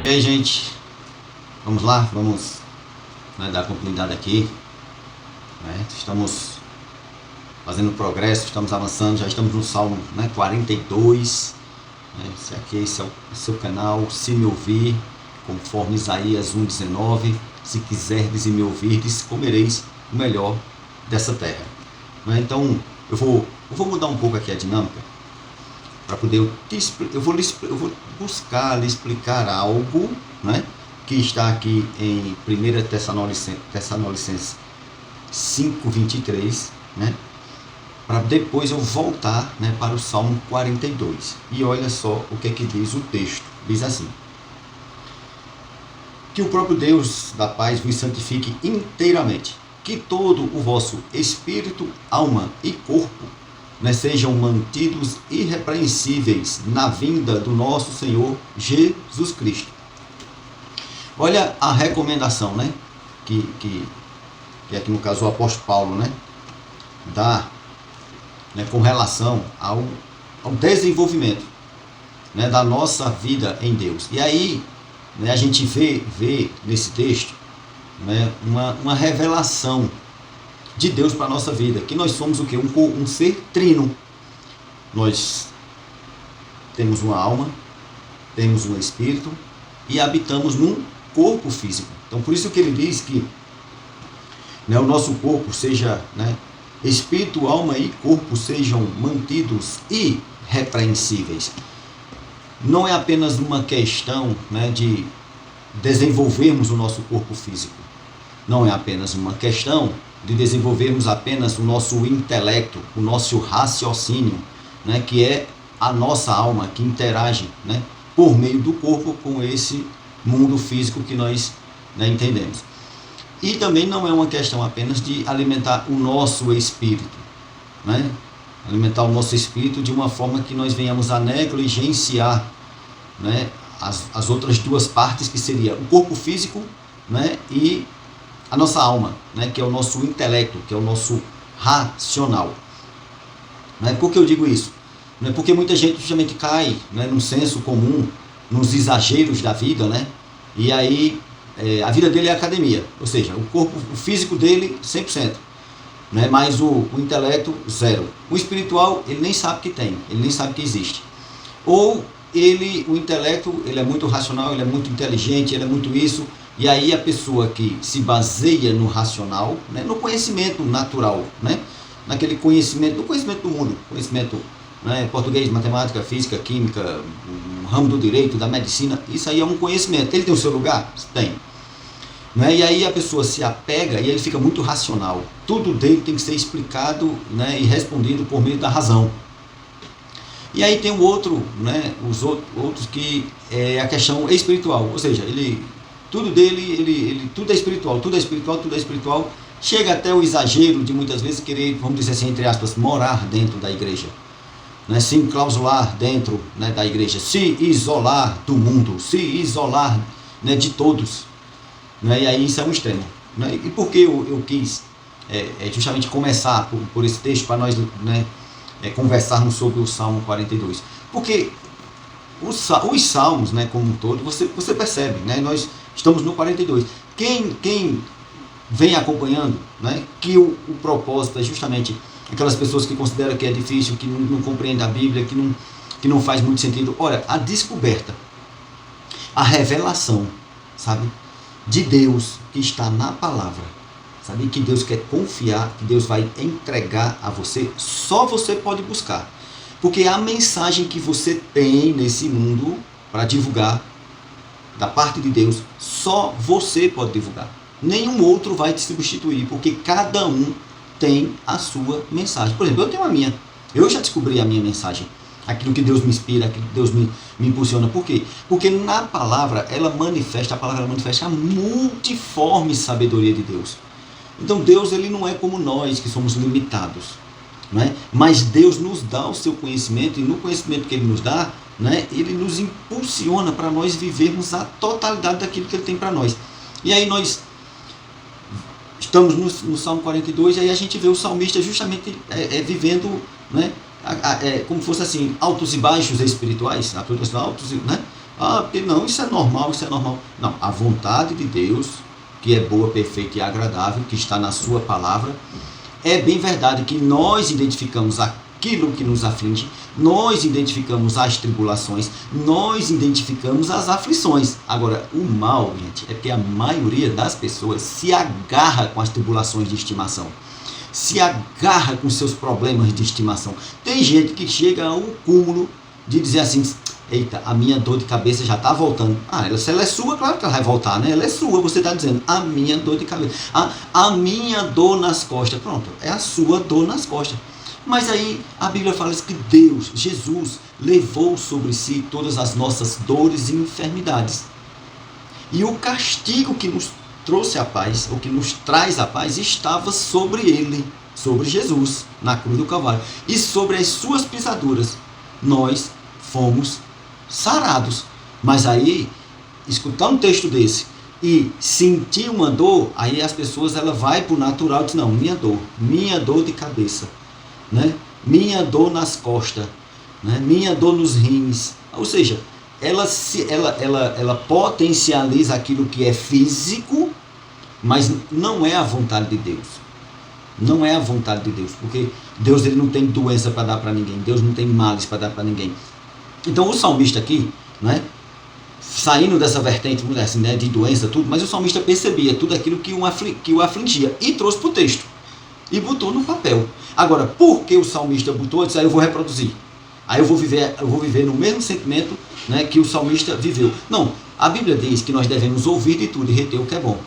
aí, gente, vamos lá, vamos, dar continuidade aqui, Estamos fazendo progresso, estamos avançando, já estamos no Salmo 42, esse é o seu canal. Se me ouvir, conforme Isaías 1,19, se quiserdes e me ouvirdes, comereis o melhor dessa terra. Então, eu vou mudar um pouco aqui a dinâmica, para poder, eu vou buscar lhe explicar algo, que está aqui em 1 Tessalonicenses 5:23, para depois eu voltar, para o Salmo 42. E olha só o que diz o texto. Diz assim: que o próprio Deus da paz vos santifique inteiramente, que todo o vosso espírito, alma e corpo sejam mantidos irrepreensíveis na vinda do nosso Senhor Jesus Cristo. Olha a recomendação, que aqui no caso o apóstolo Paulo, dá, com relação ao desenvolvimento, da nossa vida em Deus. E aí, a gente vê nesse texto, uma revelação de Deus para a nossa vida, que nós somos o quê? Um ser trino. Nós temos uma alma, temos um espírito e habitamos num corpo físico. Então, por isso que ele diz que o nosso corpo seja, espírito, alma e corpo sejam mantidos irrepreensíveis. Não é apenas uma questão, de desenvolvermos o nosso corpo físico. Não é apenas uma questão de desenvolvermos apenas o nosso intelecto, o nosso raciocínio, que é a nossa alma que interage, por meio do corpo com esse mundo físico que nós entendemos. E também não é uma questão apenas de alimentar o nosso espírito, alimentar o nosso espírito de uma forma que nós venhamos a negligenciar, as outras duas partes, que seria o corpo físico, e a nossa alma, que é o nosso intelecto, que é o nosso racional. Por que eu digo isso? Porque muita gente justamente cai, num senso comum, nos exageros da vida, e aí a vida dele é academia, ou seja, o físico dele 100%, mas o intelecto zero. O espiritual ele nem sabe que tem, ele nem sabe que existe. Ou o intelecto ele é muito racional, ele é muito inteligente, ele é muito isso, e aí a pessoa que se baseia no racional, no conhecimento natural, naquele conhecimento, no conhecimento do mundo, conhecimento português, matemática, física, química, o ramo do direito, da medicina, isso aí é um conhecimento. Ele tem o seu lugar? Tem. E aí a pessoa se apega e ele fica muito racional. Tudo dele tem que ser explicado, e respondido por meio da razão. E aí tem o outro, os outros que é a questão espiritual, ou seja, tudo é espiritual, tudo é espiritual, tudo é espiritual. Chega até o exagero de muitas vezes querer, vamos dizer assim, entre aspas, morar dentro da igreja. Se enclausular dentro, da igreja, se isolar do mundo, se isolar, de todos. E aí isso é um extremo. E por que eu quis justamente começar por esse texto, para nós conversarmos sobre o Salmo 42? Porque os salmos, como um todo, você percebe, nós estamos no 42. Quem vem acompanhando, que o propósito é justamente aquelas pessoas que consideram que é difícil, que não compreendem a Bíblia, que não faz muito sentido. Olha, a descoberta, a revelação, de Deus que está na palavra, que Deus quer confiar, que Deus vai entregar a você, só você pode buscar. Porque a mensagem que você tem nesse mundo para divulgar, da parte de Deus, só você pode divulgar. Nenhum outro vai te substituir, porque cada um tem a sua mensagem. Por exemplo, eu tenho a minha. Eu já descobri a minha mensagem. Aquilo que Deus me inspira, aquilo que Deus me impulsiona. Por quê? Porque na palavra, a palavra manifesta a multiforme sabedoria de Deus. Então Deus ele não é como nós, que somos limitados. Mas Deus nos dá o seu conhecimento, e no conhecimento que Ele nos dá, Ele nos impulsiona para nós vivermos a totalidade daquilo que Ele tem para nós. E aí nós estamos no Salmo 42, e aí a gente vê o salmista justamente vivendo, como fosse assim, altos e baixos espirituais, altos Ah, porque não, isso é normal, isso é normal. Não, a vontade de Deus, que é boa, perfeita e agradável, que está na sua palavra, é bem verdade que nós identificamos aquilo que nos aflige, nós identificamos as tribulações, nós identificamos as aflições. Agora, o mal, gente, é que a maioria das pessoas se agarra com as tribulações de estimação, se agarra com seus problemas de estimação. Tem gente que chega ao cúmulo de dizer assim: eita, a minha dor de cabeça já está voltando. Se ela é sua, claro que ela vai voltar, né? Ela é sua, você está dizendo, a minha dor de cabeça. A minha dor nas costas. Pronto, é a sua dor nas costas. Mas aí a Bíblia fala que Deus, Jesus, levou sobre si todas as nossas dores e enfermidades. E o castigo que nos trouxe a paz, ou que nos traz a paz, estava sobre ele, sobre Jesus, na cruz do Calvário. E sobre as suas pisaduras, nós fomos sarados. Mas aí, escutar um texto desse e sentir uma dor, aí as pessoas vai para o natural e diz: não, minha dor de cabeça, né? Minha dor nas costas, né? Minha dor nos rins. Ou seja, ela potencializa aquilo que é físico, mas não é a vontade de Deus. Não é a vontade de Deus, porque Deus ele não tem doença para dar para ninguém, Deus não tem males para dar para ninguém. Então o salmista aqui, né, saindo dessa vertente assim, né, de doença, tudo, mas o salmista percebia tudo aquilo que o afligia e trouxe para o texto e botou no papel. Agora, por que o salmista botou? Ele disse: eu vou reproduzir. Aí eu vou viver no mesmo sentimento, né, que o salmista viveu. Não, a Bíblia diz que nós devemos ouvir de tudo e reter o que é bom.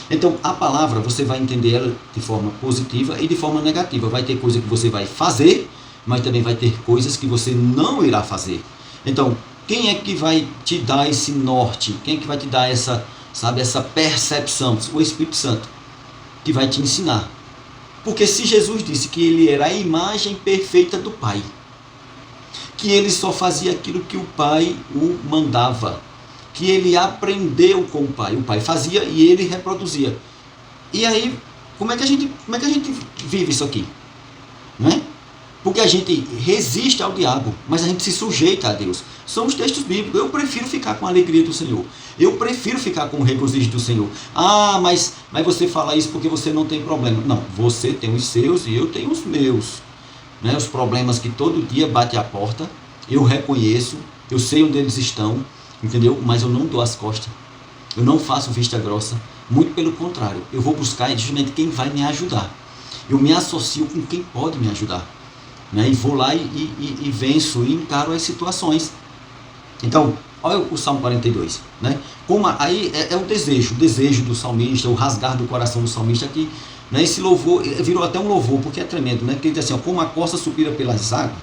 Então, a palavra, você vai entender ela de forma positiva e de forma negativa. Vai ter coisa que você vai fazer, mas também vai ter coisas que você não irá fazer. Então, quem é que vai te dar esse norte? Quem é que vai te dar essa percepção? O Espírito Santo, que vai te ensinar. Porque se Jesus disse que ele era a imagem perfeita do Pai, que ele só fazia aquilo que o Pai o mandava, que ele aprendeu com o Pai fazia e ele reproduzia. E aí, como é que a gente vive isso aqui? Não é? Porque a gente resiste ao diabo, mas a gente se sujeita a Deus. São os textos bíblicos. Eu prefiro ficar com a alegria do Senhor. Eu prefiro ficar com o regozijo do Senhor. Mas você fala isso porque você não tem problema. Não, você tem os seus e eu tenho os meus. Né? Os problemas que todo dia bate à porta, eu reconheço, eu sei onde eles estão, entendeu? Mas eu não dou as costas. Eu não faço vista grossa. Muito pelo contrário, eu vou buscar justamente quem vai me ajudar. Eu me associo com quem pode me ajudar. Né? E vou lá e venço e encaro as situações. Então, olha o Salmo 42. Né? Aí é o desejo do salmista, o rasgar do coração do salmista aqui. Né? Esse louvor virou até um louvor, porque é tremendo. Né? Porque ele diz assim: como a costa supira pelas águas,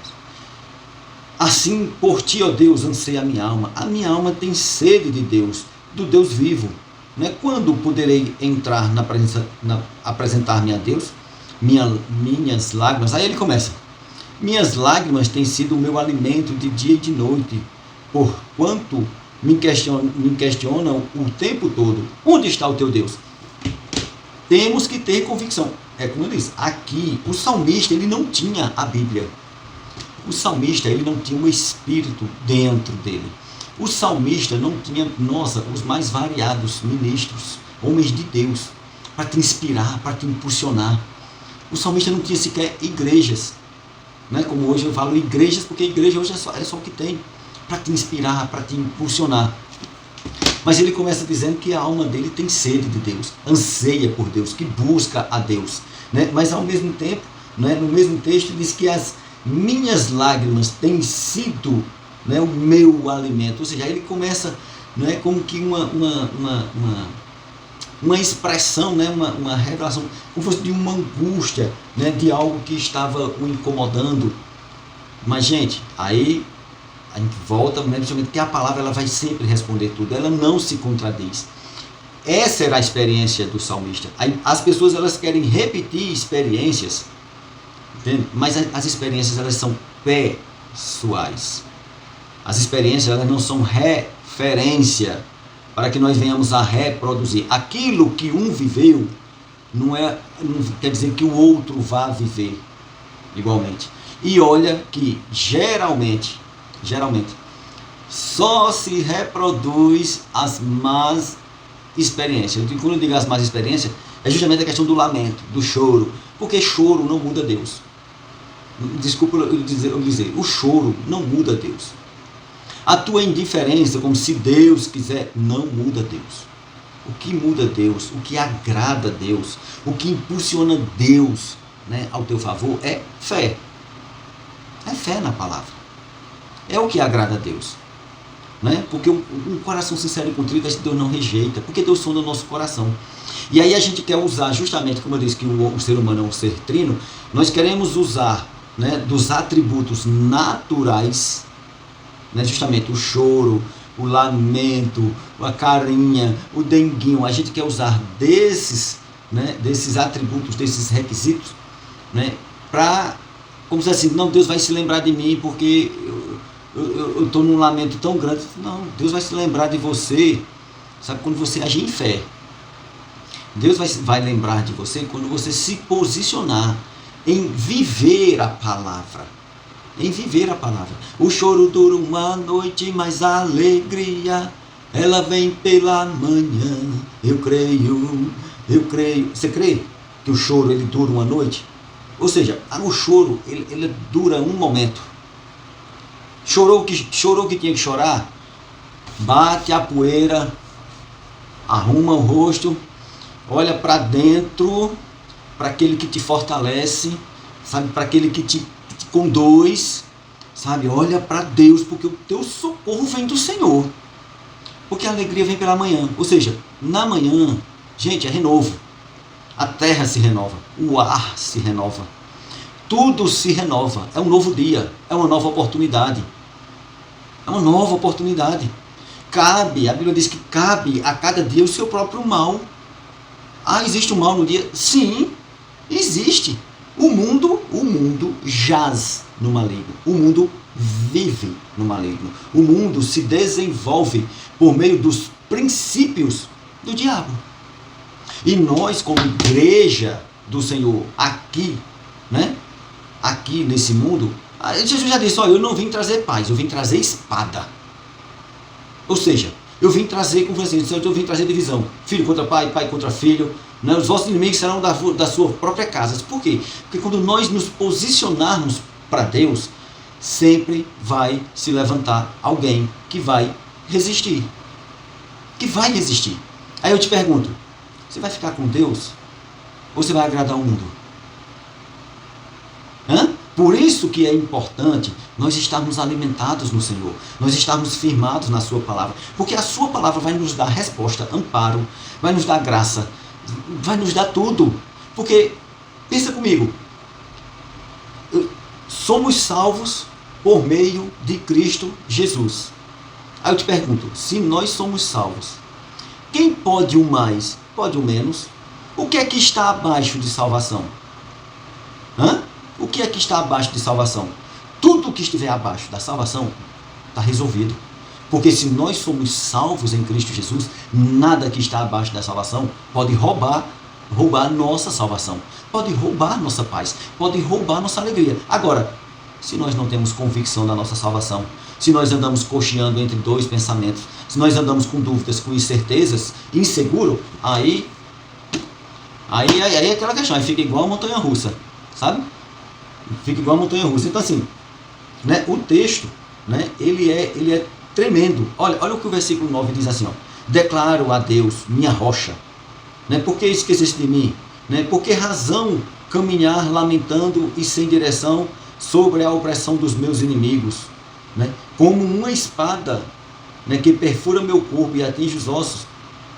assim por ti, ó Deus, anseia a minha alma. A minha alma tem sede de Deus, do Deus vivo. Né? Quando poderei entrar apresentar-me a Deus? Minhas lágrimas. Aí ele começa: minhas lágrimas têm sido o meu alimento de dia e de noite, porquanto me questionam o tempo todo: onde está o teu Deus? Temos que ter convicção. É como eu disse, aqui o salmista ele não tinha a Bíblia. O salmista ele não tinha o Espírito dentro dele. O salmista não tinha, os mais variados ministros, homens de Deus, para te inspirar, para te impulsionar. O salmista não tinha sequer igrejas. Né? Como hoje eu falo igrejas, porque igreja hoje é só o que tem, para te inspirar, para te impulsionar. Mas ele começa dizendo que a alma dele tem sede de Deus, anseia por Deus, que busca a Deus. Né? Mas ao mesmo tempo, né, no mesmo texto, diz que as minhas lágrimas têm sido, né, o meu alimento. Ou seja, aí ele começa, né, como que uma expressão, né, uma revelação, como fosse de uma angústia, né, de algo que estava o incomodando. Mas, gente, aí a gente volta, né, principalmente que a palavra ela vai sempre responder tudo, ela não se contradiz. Essa era a experiência do salmista. Aí, as pessoas elas querem repetir experiências, entende? Mas as experiências elas são pessoais. As experiências elas não são referência para que nós venhamos a reproduzir. Aquilo que um viveu não quer dizer que o outro vá viver igualmente. E olha que geralmente só se reproduz as más experiências. Quando eu digo as más experiências, é justamente a questão do lamento, do choro, porque choro não muda Deus. Desculpa eu dizer, o choro não muda Deus. A tua indiferença, como se Deus quiser, não muda Deus. O que muda Deus, o que agrada Deus, o que impulsiona Deus, né, ao teu favor é fé. É fé na palavra. É o que agrada a Deus. Né? Porque um coração sincero e contrito, Deus não rejeita, porque Deus sonda o nosso coração. E aí a gente quer usar, justamente como eu disse que o ser humano é um ser trino, nós queremos usar, né, dos atributos naturais, né, justamente o choro, o lamento, a carinha, o denguinho. A gente quer usar desses, né, desses atributos, desses requisitos, né, para, como dizer assim, não, Deus vai se lembrar de mim porque eu estou num lamento tão grande. Não, Deus vai se lembrar de você, sabe, quando você agir em fé. Deus vai lembrar de você quando você se posicionar em viver a palavra. Em viver a palavra. O choro dura uma noite, mas a alegria, ela vem pela manhã. Eu creio. Você crê que o choro ele dura uma noite? Ou seja, o choro ele dura um momento. Chorou que tinha que chorar? Bate a poeira, arruma o rosto, olha para dentro, para aquele que te fortalece, sabe, para aquele que te conduz, sabe, olha para Deus, porque o teu socorro vem do Senhor, porque a alegria vem pela manhã. Ou seja, na manhã, gente, é renovo, a terra se renova, o ar se renova, tudo se renova, é um novo dia, é uma nova oportunidade, é uma nova oportunidade. A Bíblia diz que cabe a cada dia o seu próprio mal. Existe o mal no dia? Sim, existe. O mundo jaz no maligno. O mundo vive no maligno. O mundo se desenvolve por meio dos princípios do diabo. E nós, como igreja do Senhor, aqui, né? Aqui nesse mundo, Jesus já disse, eu não vim trazer paz, eu vim trazer espada. Ou seja, eu vim trazer, como assim, eu vim trazer divisão. Filho contra pai, pai contra filho. Né? Os vossos inimigos serão da sua própria casa. Por quê? Porque quando nós nos posicionarmos para Deus, sempre vai se levantar alguém que vai resistir. Aí eu te pergunto, você vai ficar com Deus? Ou você vai agradar o mundo? Por isso que é importante nós estarmos alimentados no Senhor, nós estarmos firmados na sua palavra, porque a sua palavra vai nos dar resposta, amparo, vai nos dar graça, vai nos dar tudo. Porque, pensa comigo, somos salvos por meio de Cristo Jesus. Aí eu te pergunto, se nós somos salvos, quem pode o mais, pode o menos? O que é que está abaixo de salvação? O que é que está abaixo de salvação? Tudo que estiver abaixo da salvação está resolvido. Porque se nós somos salvos em Cristo Jesus, nada que está abaixo da salvação pode roubar nossa salvação, pode roubar nossa paz, pode roubar nossa alegria. Agora, se nós não temos convicção da nossa salvação, se nós andamos cocheando entre dois pensamentos, se nós andamos com dúvidas, com incertezas, inseguro, aí é aquela questão, aí fica igual a montanha-russa, sabe? Fica igual a montanha-russa. Então assim, né, o texto, né, ele é tremendo. Olha o que o versículo 9 diz assim, declaro a Deus, minha rocha, né, por que esqueceste de mim? Né, por que razão caminhar lamentando e sem direção sobre a opressão dos meus inimigos? Né, como uma espada, né, que perfura meu corpo e atinge os ossos,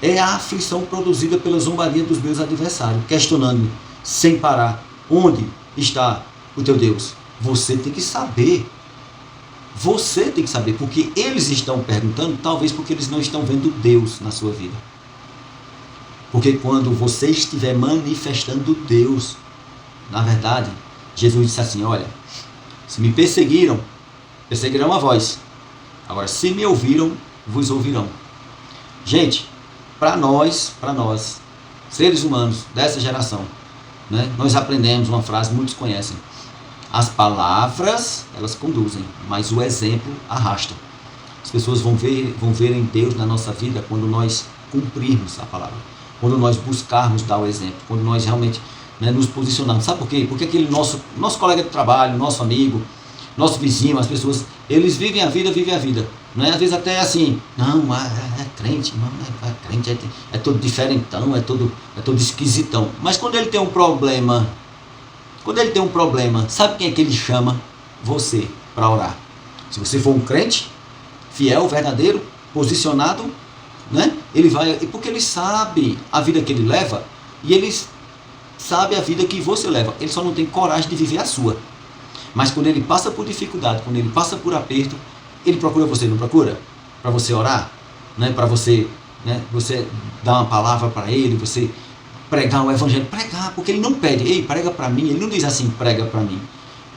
é a aflição produzida pela zombaria dos meus adversários, questionando-me sem parar, onde está o teu Deus? Você tem que saber, porque eles estão perguntando, talvez porque eles não estão vendo Deus na sua vida. Porque quando você estiver manifestando Deus, na verdade, Jesus disse assim, olha, se me perseguirão a vós, agora se me ouviram, vos ouvirão. Gente, para nós, seres humanos dessa geração, né, nós aprendemos uma frase que muitos conhecem: as palavras, elas conduzem, mas o exemplo arrasta. As pessoas vão ver em Deus na nossa vida quando nós cumprirmos a palavra, quando nós buscarmos dar o exemplo, quando nós realmente, né, nos posicionarmos. Sabe por quê? Porque aquele nosso colega de trabalho, nosso amigo, nosso vizinho, as pessoas, eles vivem a vida, não é? Às vezes até assim, não, é crente, não, é crente, é todo diferentão, é todo esquisitão. Mas quando ele tem um problema, sabe quem é que ele chama? Você, para orar. Se você for um crente, fiel, verdadeiro, posicionado, né? Ele vai, porque ele sabe a vida que ele leva e ele sabe a vida que você leva. Ele só não tem coragem de viver a sua. Mas quando ele passa por dificuldade, quando ele passa por aperto, ele procura você, não procura? Para você orar, né? Para você, né? Você dar uma palavra para ele, você pregar o evangelho, pregar, porque ele não pede, ei, prega para mim, ele não diz assim, prega para mim.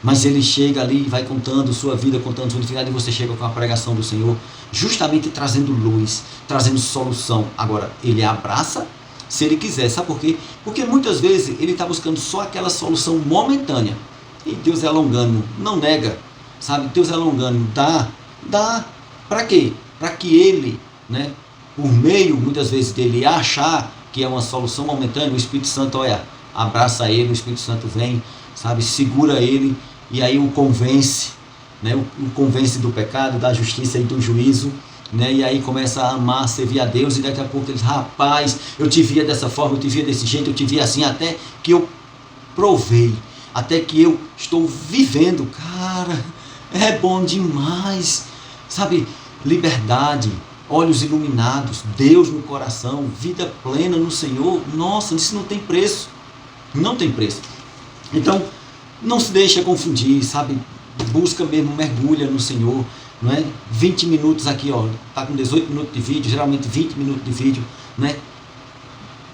Mas ele chega ali e vai contando sua vida, contando sua dificuldade, e você chega com a pregação do Senhor, justamente trazendo luz, trazendo solução. Agora, ele abraça se ele quiser, sabe por quê? Porque muitas vezes ele está buscando só aquela solução momentânea. E Deus é longânimo, não nega, sabe? Deus é longânimo, dá, para quê? Para que ele, né, por meio, muitas vezes, dele achar que é uma solução momentânea, o Espírito Santo, olha, abraça ele, o Espírito Santo vem, sabe, segura ele, e aí o convence, né, o convence do pecado, da justiça e do juízo, né, e aí começa a amar, servir a Deus, e daqui a pouco ele diz, rapaz, eu te via dessa forma, eu te via desse jeito, eu te via assim, até que eu provei, até que eu estou vivendo, cara, é bom demais, sabe, liberdade, olhos iluminados, Deus no coração, vida plena no Senhor, nossa, isso não tem preço, não tem preço. Então, não se deixa confundir, sabe, busca mesmo, mergulha no Senhor, não é? 20 minutos aqui, ó, tá com 18 minutos de vídeo, geralmente 20 minutos de vídeo, né?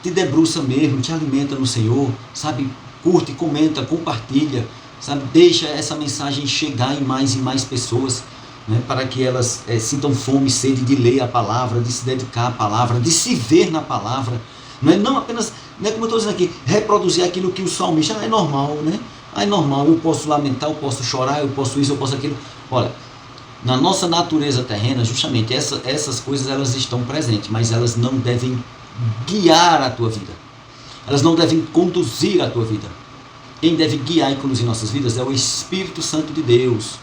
Te debruça mesmo, te alimenta no Senhor, sabe, curte, comenta, compartilha, sabe, deixa essa mensagem chegar em mais pessoas, né, para que elas sintam fome e sede de ler a palavra, de se dedicar à palavra, de se ver na palavra, não apenas, né, como eu estou dizendo aqui, reproduzir aquilo que o salmista, é normal, né? É normal, eu posso lamentar, eu posso chorar, eu posso isso, eu posso aquilo. Olha, na nossa natureza terrena, justamente essas coisas elas estão presentes, mas elas não devem guiar a tua vida. Elas não devem conduzir a tua vida. Quem deve guiar e conduzir nossas vidas é o Espírito Santo de Deus,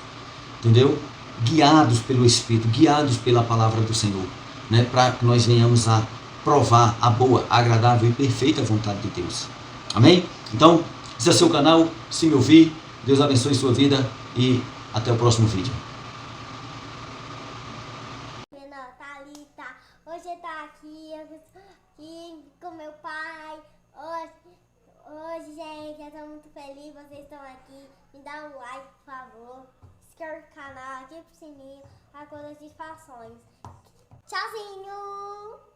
entendeu? Guiados pelo Espírito, guiados pela palavra do Senhor, né? Para que nós venhamos a provar a boa, agradável e perfeita vontade de Deus. Amém? Então, esse é o seu canal, se me ouvir, Deus abençoe sua vida e até o próximo vídeo. Hoje tá aqui com meu pai. Hoje, gente, eu tô muito feliz. Vocês estão aqui. Me dá um like, por favor. Se inscreve no canal, ativa o sininho para as notificações. Tchauzinho!